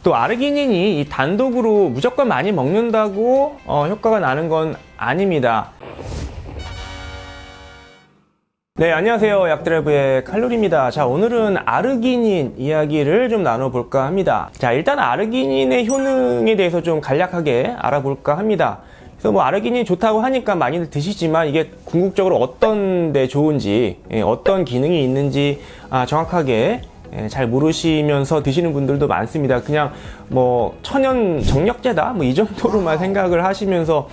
또 아르기닌이 이 단독으로 무조건 많이 먹는다고 효과가 나는 건 아닙니다. 네, 안녕하세요. 약드라이브의 칼로리입니다. 자, 오늘은 아르기닌 이야기를 좀 나눠볼까 합니다. 자, 일단 아르기닌의 효능에 대해서 좀 간략하게 알아볼까 합니다. 그래서 뭐 아르기닌 좋다고 하니까 많이들 드시지만 이게 궁극적으로 어떤 데 좋은지, 어떤 기능이 있는지 정확하게 잘 모르시면서 드시는 분들도 많습니다. 그냥 뭐 천연 정력제다 뭐 이 정도로만 생각을 하시면서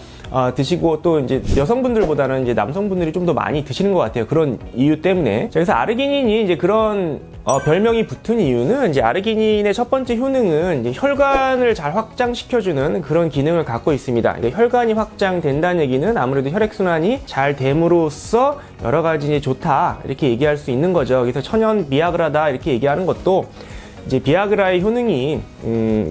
드시고, 또 이제 여성분들보다는 이제 남성분들이 좀 더 많이 드시는 것 같아요. 그런 이유 때문에. 그래서 아르기닌이 이제 그런 별명이 붙은 이유는, 이제 아르기닌의 첫 번째 효능은 이제 혈관을 잘 확장시켜주는 그런 기능을 갖고 있습니다. 그러니까 혈관이 확장된다는 얘기는 아무래도 혈액순환이 잘 됨으로써 여러 가지 이제 좋다 이렇게 얘기할 수 있는 거죠. 그래서 천연 비아그라다 이렇게 얘기하는 것도, 이제 비아그라의 효능이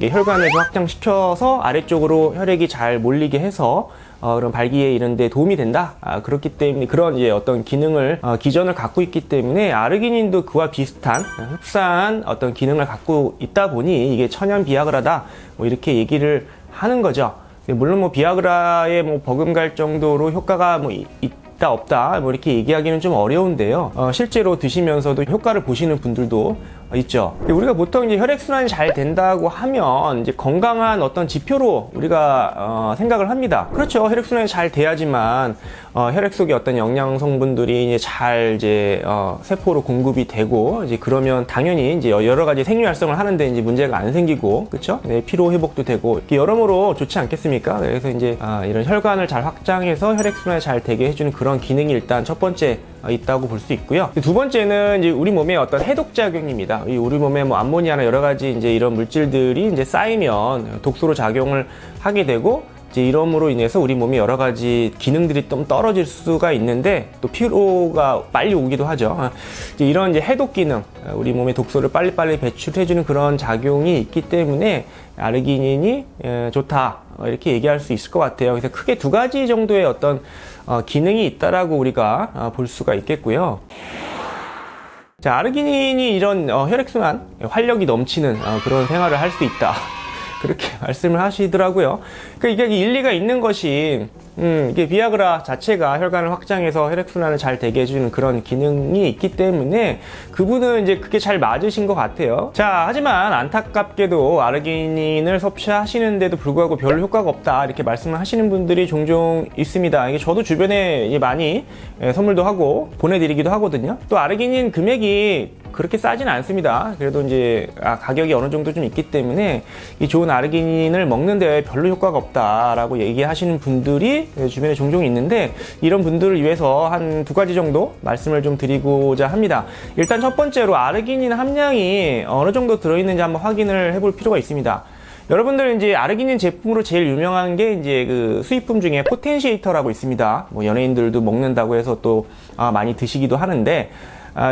혈관을 확장시켜서 아래쪽으로 혈액이 잘 몰리게 해서 그런 발기에 이런 데 도움이 된다. 그렇기 때문에 그런 이제 어떤 기능을 기전을 갖고 있기 때문에 아르기닌도 그와 비슷한 흡사한 어떤 기능을 갖고 있다 보니 이게 천연 비아그라다 뭐 이렇게 얘기를 하는 거죠. 물론 뭐 비아그라에 뭐 버금갈 정도로 효과가 뭐 있다 없다 뭐 이렇게 얘기하기는 좀 어려운데요. 실제로 드시면서도 효과를 보시는 분들도 있죠. 우리가 보통 이제 혈액순환이 잘 된다고 하면 이제 건강한 어떤 지표로 우리가 생각을 합니다. 그렇죠. 혈액순환이 잘 돼야지만 혈액 속에 어떤 영양 성분들이 이제 잘 세포로 공급이 되고, 이제 그러면 당연히 이제 여러 가지 생리 활성을 하는데 이제 문제가 안 생기고, 그렇죠? 네, 피로 회복도 되고 여러모로 좋지 않겠습니까? 그래서 이제 이런 혈관을 잘 확장해서 혈액순환이 잘 되게 해주는 그런 기능이 일단 첫 번째 있다고 볼 수 있고요. 두 번째는 이제 우리 몸의 어떤 해독 작용입니다. 우리 몸에 뭐 암모니아나 여러 가지 이제 이런 물질들이 이제 쌓이면 독소로 작용을 하게 되고, 이제 이러므로 인해서 우리 몸이 여러 가지 기능들이 좀 떨어질 수가 있는데, 또 피로가 빨리 오기도 하죠. 이제 이런 이제 해독 기능, 우리 몸의 독소를 빨리빨리 배출해주는 그런 작용이 있기 때문에 아르기닌이 좋다 이렇게 얘기할 수 있을 것 같아요. 그래서 크게 두 가지 정도의 어떤 기능이 있다라고 우리가 볼 수가 있겠고요. 자, 아르기닌이 이런 혈액순환, 활력이 넘치는 그런 생활을 할 수 있다. 그렇게 말씀을 하시더라고요. 그러니까 이게 일리가 있는 것이, 이게 비아그라 자체가 혈관을 확장해서 혈액순환을 잘 되게 해주는 그런 기능이 있기 때문에 그분은 이제 그게 잘 맞으신 것 같아요. 자, 하지만 안타깝게도 아르기닌을 섭취하시는데도 불구하고 별로 효과가 없다 이렇게 말씀을 하시는 분들이 종종 있습니다. 이게 저도 주변에 많이 선물도 하고 보내드리기도 하거든요. 또 아르기닌 금액이 그렇게 싸진 않습니다. 그래도 이제 가격이 어느 정도 좀 있기 때문에 이 좋은 아르기닌을 먹는데 별로 효과가 없다라고 얘기하시는 분들이 주변에 종종 있는데, 이런 분들을 위해서 한 두 가지 정도 말씀을 좀 드리고자 합니다. 일단 첫 번째로 아르기닌 함량이 어느 정도 들어있는지 한번 확인을 해볼 필요가 있습니다. 여러분들 이제 아르기닌 제품으로 제일 유명한 게 이제 그 수입품 중에 포텐시에이터라고 있습니다. 뭐 연예인들도 먹는다고 해서 또 많이 드시기도 하는데,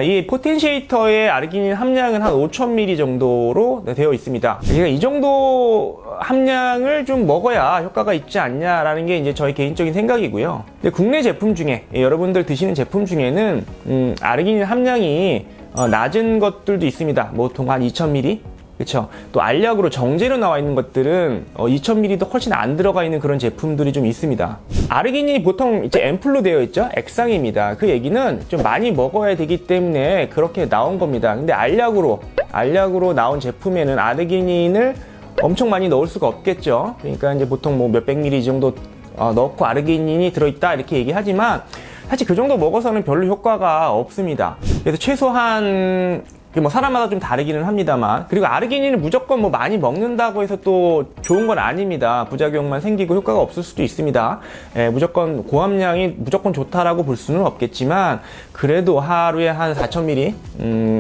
이 포텐시에이터의 아르기닌 함량은 한 5000ml 정도로 되어 있습니다. 그러니까 이 정도 함량을 좀 먹어야 효과가 있지 않냐라는 게 이제 저희 개인적인 생각이고요. 근데 국내 제품 중에, 여러분들 드시는 제품 중에는 아르기닌 함량이 낮은 것들도 있습니다. 보통 한 2000ml? 그렇죠. 또 알약으로 정제로 나와 있는 것들은 2000ml도 훨씬 안 들어가 있는 그런 제품들이 좀 있습니다. 아르기닌이 보통 이제 앰플로 되어 있죠. 액상입니다. 그 얘기는 좀 많이 먹어야 되기 때문에 그렇게 나온 겁니다. 근데 알약으로 나온 제품에는 아르기닌을 엄청 많이 넣을 수가 없겠죠. 그러니까 이제 보통 뭐 몇백 ml 정도 넣고 아르기닌이 들어있다 이렇게 얘기하지만, 사실 그 정도 먹어서는 별로 효과가 없습니다. 그래서 최소한 뭐 사람마다 좀 다르기는 합니다만, 그리고 아르기닌을 무조건 뭐 많이 먹는다고 해서 또 좋은 건 아닙니다. 부작용만 생기고 효과가 없을 수도 있습니다. 무조건 고함량이 무조건 좋다라고 볼 수는 없겠지만, 그래도 하루에 한 4000ml,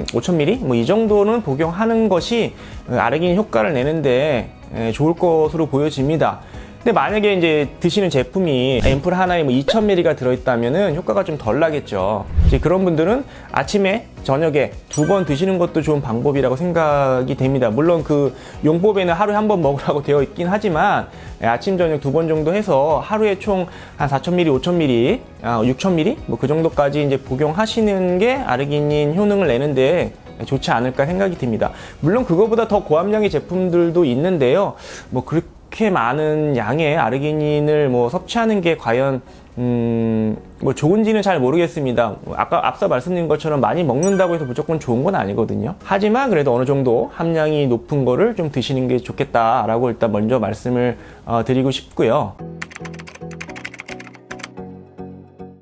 5000ml 뭐 이 정도는 복용하는 것이 아르기닌 효과를 내는데 좋을 것으로 보여집니다. 근데 만약에 이제 드시는 제품이 앰플 하나에 뭐 2000ml가 들어있다면은 효과가 좀 덜 나겠죠. 이제 그런 분들은 아침에, 저녁에 두 번 드시는 것도 좋은 방법이라고 생각이 됩니다. 물론 그 용법에는 하루에 한 번 먹으라고 되어 있긴 하지만, 아침, 저녁 두 번 정도 해서 하루에 총 한 4000ml, 5000ml, 6000ml 뭐 그 정도까지 이제 복용하시는 게 아르기닌 효능을 내는데 좋지 않을까 생각이 듭니다. 물론 그거보다 더 고함량의 제품들도 있는데요. 뭐 그렇게 많은 양의 아르기닌을 뭐 섭취하는 게 과연 뭐 좋은지는 잘 모르겠습니다. 아까 앞서 말씀드린 것처럼 많이 먹는다고 해서 무조건 좋은 건 아니거든요. 하지만 그래도 어느 정도 함량이 높은 거를 좀 드시는 게 좋겠다라고 일단 먼저 말씀을 드리고 싶고요.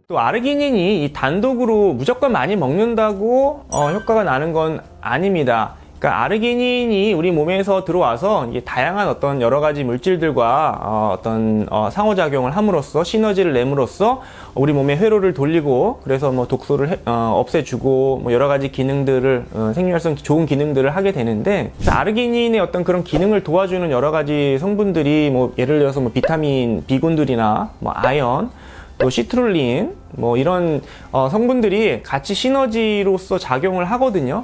또 아르기닌이 이 단독으로 무조건 많이 먹는다고 효과가 나는 건 아닙니다. 그러니까 아르기닌이 우리 몸에서 들어와서 이게 다양한 어떤 여러 가지 물질들과 어떤 상호작용을 함으로써 시너지를 내므로써 우리 몸의 회로를 돌리고 그래서 뭐 독소를 없애주고 뭐 여러 가지 기능들을 생리활성 좋은 기능들을 하게 되는데, 그래서 아르기닌의 어떤 그런 기능을 도와주는 여러 가지 성분들이 뭐 예를 들어서 뭐 비타민 B군들이나 뭐 아연, 또 시트룰린 뭐 이런 성분들이 같이 시너지로서 작용을 하거든요.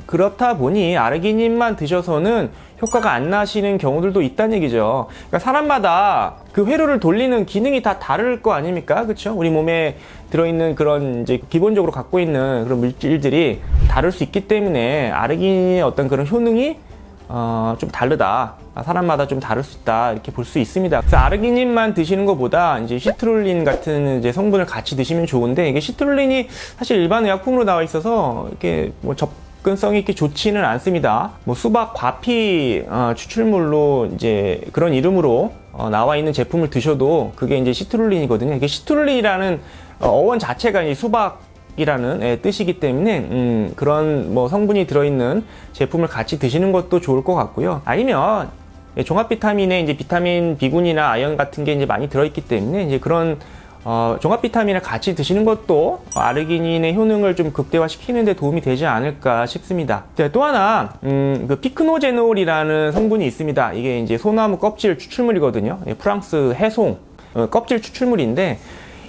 그렇다 보니 아르기닌만 드셔서는 효과가 안 나시는 경우들도 있다는 얘기죠. 그러니까 사람마다 그 회로를 돌리는 기능이 다 다를 거 아닙니까? 그렇죠? 우리 몸에 들어있는 그런 이제 기본적으로 갖고 있는 그런 물질들이 다를 수 있기 때문에 아르기닌의 어떤 그런 효능이 좀 다르다. 사람마다 좀 다를 수 있다. 이렇게 볼 수 있습니다. 그래서 아르기닌만 드시는 것보다 이제 시트룰린 같은 이제 성분을 같이 드시면 좋은데, 이게 시트룰린이 사실 일반 의약품으로 나와 있어서 이렇게 뭐 접근성이 이렇게 좋지는 않습니다. 뭐 수박 과피 추출물로 이제 그런 이름으로 나와 있는 제품을 드셔도 그게 이제 시트룰린이거든요. 이게 시트룰린이라는 어원 자체가 이 수박이라는 뜻이기 때문에 그런 뭐 성분이 들어있는 제품을 같이 드시는 것도 좋을 것 같고요. 아니면 종합 비타민에 이제 비타민 B군이나 아연 같은 게 이제 많이 들어있기 때문에 이제 그런 종합 비타민을 같이 드시는 것도 아르기닌의 효능을 좀 극대화시키는 데 도움이 되지 않을까 싶습니다. 또 하나 그 피크노제놀이라는 성분이 있습니다. 이게 이제 소나무 껍질 추출물이거든요. 프랑스 해송 껍질 추출물인데,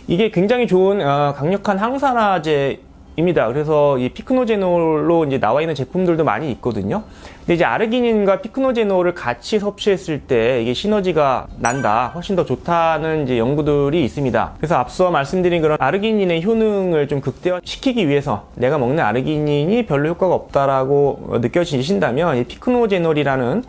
이게 굉장히 좋은 강력한 항산화제입니다. 그래서 이 피크노제놀로 이제 나와 있는 제품들도 많이 있거든요. 근데 이제 아르기닌과 피크노제놀을 같이 섭취했을 때 이게 시너지가 난다, 훨씬 더 좋다는 이제 연구들이 있습니다. 그래서 앞서 말씀드린 그런 아르기닌의 효능을 좀 극대화시키기 위해서 내가 먹는 아르기닌이 별로 효과가 없다라고 느껴지신다면 이 피크노제놀이라는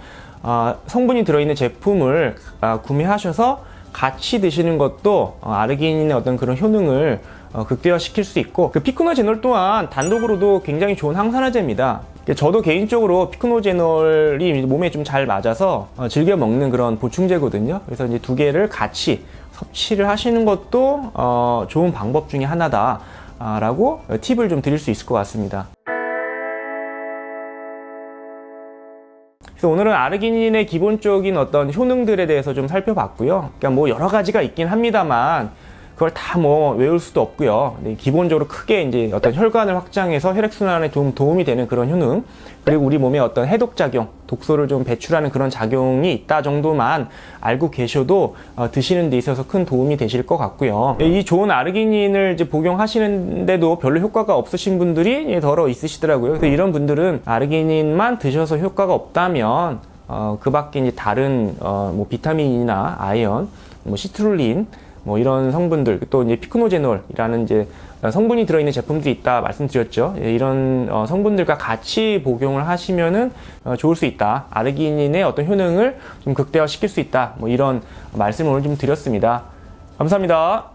성분이 들어있는 제품을 구매하셔서 같이 드시는 것도 아르기닌의 어떤 그런 효능을 극대화시킬 수 있고, 그 피크노제놀 또한 단독으로도 굉장히 좋은 항산화제입니다. 저도 개인적으로 피크노제놀이 몸에 좀 잘 맞아서 즐겨 먹는 그런 보충제거든요. 그래서 이제 두 개를 같이 섭취를 하시는 것도 좋은 방법 중에 하나다라고 팁을 좀 드릴 수 있을 것 같습니다. 그래서 오늘은 아르기닌의 기본적인 어떤 효능들에 대해서 좀 살펴봤고요. 그러니까 뭐 여러 가지가 있긴 합니다만 그걸 다 뭐 외울 수도 없고요. 기본적으로 크게 이제 어떤 혈관을 확장해서 혈액순환에 좀 도움이 되는 그런 효능, 그리고 우리 몸에 어떤 해독작용, 독소를 좀 배출하는 그런 작용이 있다 정도만 알고 계셔도 드시는 데 있어서 큰 도움이 되실 것 같고요. 이 좋은 아르기닌을 이제 복용하시는데도 별로 효과가 없으신 분들이 더러 있으시더라고요. 그래서 이런 분들은 아르기닌만 드셔서 효과가 없다면 그 밖에 이제 다른 뭐 비타민이나 아연, 뭐 시트룰린, 뭐 이런 성분들, 또 이제 피크노제놀이라는 이제 성분이 들어있는 제품들이 있다 말씀드렸죠. 이런 성분들과 같이 복용을 하시면은 좋을 수 있다. 아르기닌의 어떤 효능을 좀 극대화시킬 수 있다. 뭐 이런 말씀을 오늘 좀 드렸습니다. 감사합니다.